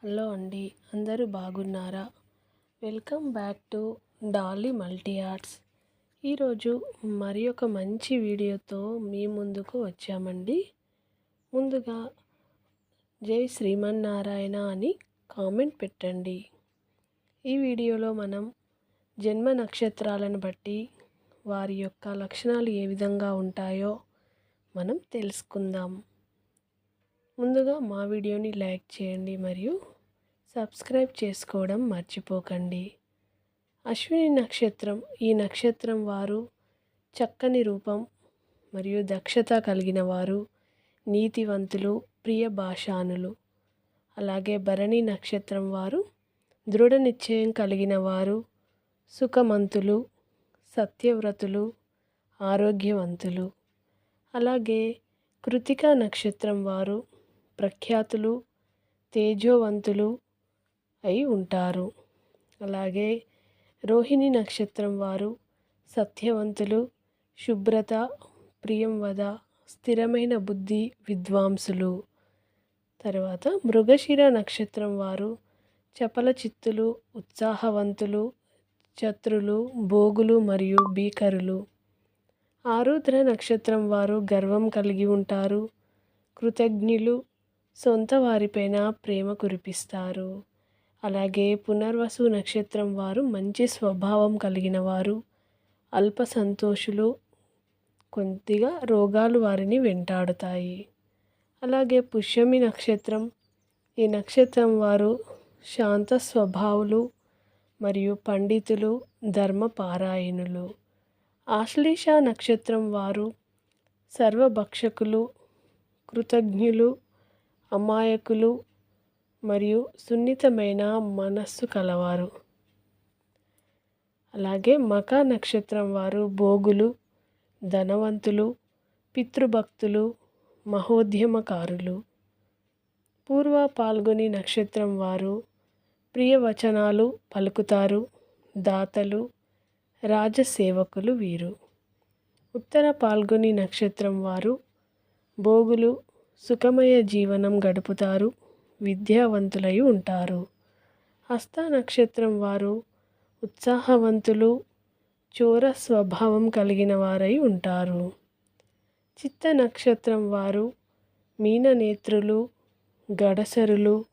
Hello అండి, అందరూ బాగున్నారా? Welcome back to Dolly multi arts. ఈరోజు మరి ఒక మంచి వీడియోతో మీ ముందుకు వచ్చామండి. ముందుగా జై శ్రీమన్నారాయణ అని కామెంట్ పెట్టండి. ఈ వీడియోలో మనం జన్మ నక్షత్రాలను బట్టి వారి యొక్క లక్షణాలు ఏ విధంగా ఉంటాయో మనం తెలుసుకుందాం. ముందుగా మా వీడియోని లైక్ చేయండి మరియు సబ్స్క్రైబ్ చేసుకోవడం మర్చిపోకండి. అశ్విని నక్షత్రం, ఈ నక్షత్రం వారు చక్కని రూపం మరియు దక్షత కలిగిన వారు, నీతివంతులు, ప్రియ భాషానులు. అలాగే భరణి నక్షత్రం వారు దృఢ నిశ్చయం కలిగిన వారు, సుఖమంతులు, సత్యవ్రతులు, ఆరోగ్యవంతులు. అలాగే కృతికా నక్షత్రం వారు ప్రఖ్యాతులు, తేజోవంతులు అయి ఉంటారు. అలాగే రోహిణి నక్షత్రం వారు సత్యవంతులు, శుభ్రత, ప్రియంవద, స్థిరమైన బుద్ధి, విద్వాంసులు. తర్వాత మృగశిర నక్షత్రం వారు చపల చిత్తులు, ఉత్సాహవంతులు, చతురులు, భోగులు మరియు భీకరులు. ఆరుద్ర నక్షత్రం వారు గర్వం కలిగి ఉంటారు, కృతజ్ఞులు, సొంత వారిపైన ప్రేమ కురిపిస్తారు. అలాగే పునర్వసు నక్షత్రం వారు మంచి స్వభావం కలిగిన వారు, అల్ప సంతోషులు, కొద్దిగా రోగాలు వారిని వెంటాడుతాయి. అలాగే పుష్యమి నక్షత్రం, ఈ నక్షత్రం వారు శాంత స్వభావులు మరియు పండితులు, ధర్మపారాయణులు. ఆశ్లేష నక్షత్రం వారు సర్వభక్షకులు, కృతజ్ఞులు, అమాయకులు మరియు సున్నితమైన మనస్సు కలవారు. అలాగే మఖ నక్షత్రం వారు భోగులు, ధనవంతులు, పితృభక్తులు, మహోద్యమకారులు. పూర్వ పాల్గొని నక్షత్రం వారు ప్రియవచనాలు పలుకుతారు, దాతలు, రాజసేవకులు వీరు. ఉత్తర పాల్గొని నక్షత్రం వారు భోగులు, సుఖమయ జీవనం గడుపుతారు, విద్యావంతులై ఉంటారు. హస్త నక్షత్రం వారు ఉత్సాహవంతులు, చోర స్వభావం కలిగిన వారై ఉంటారు. చిత్త నక్షత్రం వారు మీననేత్రులు, గడసరులు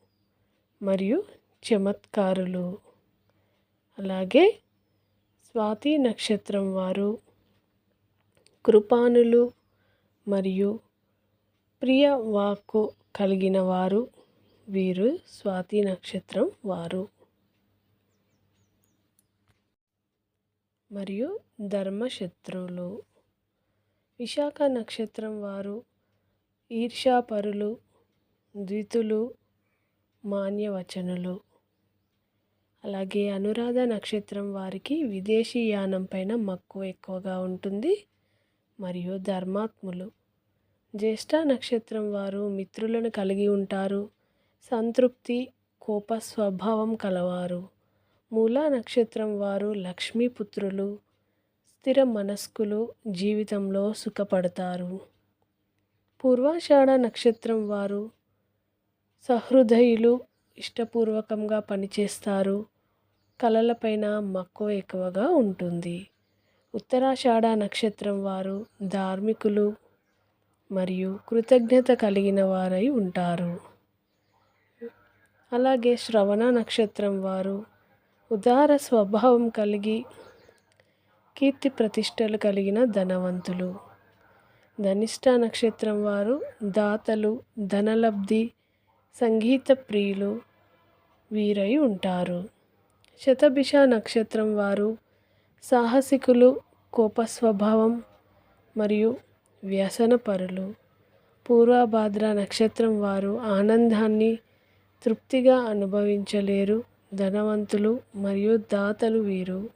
మరియు చమత్కారులు. అలాగే స్వాతి నక్షత్రం వారు కృపానులు మరియు ప్రియ వాక్కు కలిగిన వారు వీరు స్వాతి నక్షత్రం వారు. మరియు ధర్మశత్రువులు. విశాఖ నక్షత్రం వారు ఈర్ష్యాపరులు, ద్వితులు, మాన్యవచనులు. అలాగే అనురాధ నక్షత్రం వారికి విదేశీయానం పైన మక్కువ ఎక్కువగా ఉంటుంది మరియు ధర్మాత్ములు. జ్యేష్ఠ నక్షత్రం వారు మిత్రులను కలిగి ఉంటారు, సంతృప్తి, కోప స్వభావం కలవారు. మూలా నక్షత్రం వారు లక్ష్మీపుత్రులు, స్థిర మనస్కులు, జీవితంలో సుఖపడతారు. పూర్వాషాఢ నక్షత్రం వారు సహృదయులు, ఇష్టపూర్వకంగా పనిచేస్తారు, కళలపైన మక్కువ ఎక్కువగా ఉంటుంది. ఉత్తరాషాఢ నక్షత్రం వారు ధార్మికులు మరియు కృతజ్ఞత కలిగిన వారై ఉంటారు. అలాగే శ్రవణ నక్షత్రం వారు ఉదార స్వభావం కలిగి కీర్తి ప్రతిష్టలు కలిగిన ధనవంతులు. ధనిష్ట నక్షత్రం వారు దాతలు, ధనలబ్ధి, సంగీత ప్రియులు వీరై ఉంటారు. శతభిష నక్షత్రం వారు సాహసికులు, కోపస్వభావం మరియు వ్యసనపరులు. పూర్వభాద్ర నక్షత్రం వారు ఆనందాన్ని తృప్తిగా అనుభవించలేరు, ధనవంతులు మరియు దాతలు వీరు.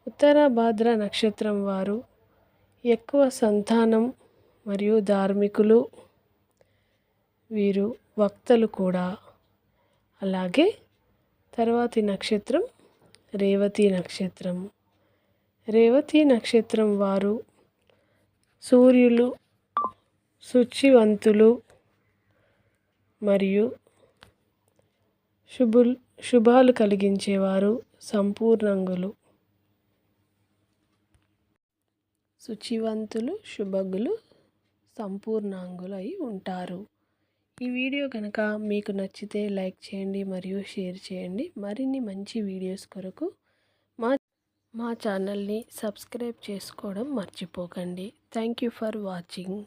ఉత్తర భాద్ర నక్షత్రం వారు ఎక్కువ సంతానం మరియు ధార్మికులు వీరు, వక్తలు కూడా. అలాగే తర్వాతి నక్షత్రం రేవతి నక్షత్రం. రేవతి నక్షత్రం వారు సూర్యులు, శుచివంతులు మరియు శుభాలు కలిగించేవారు, సంపూర్ణంగులు. శుచివంతులు, శుభగులు, సంపూర్ణాంగులై ఉంటారు. ఈ వీడియో కనుక మీకు నచ్చితే లైక్ చేయండి మరియు షేర్ చేయండి. మరిన్ని మంచి వీడియోస్ కొరకు మా ఛానల్ని సబ్స్క్రైబ్ చేసుకోవడం మర్చిపోకండి. Thank you for watching.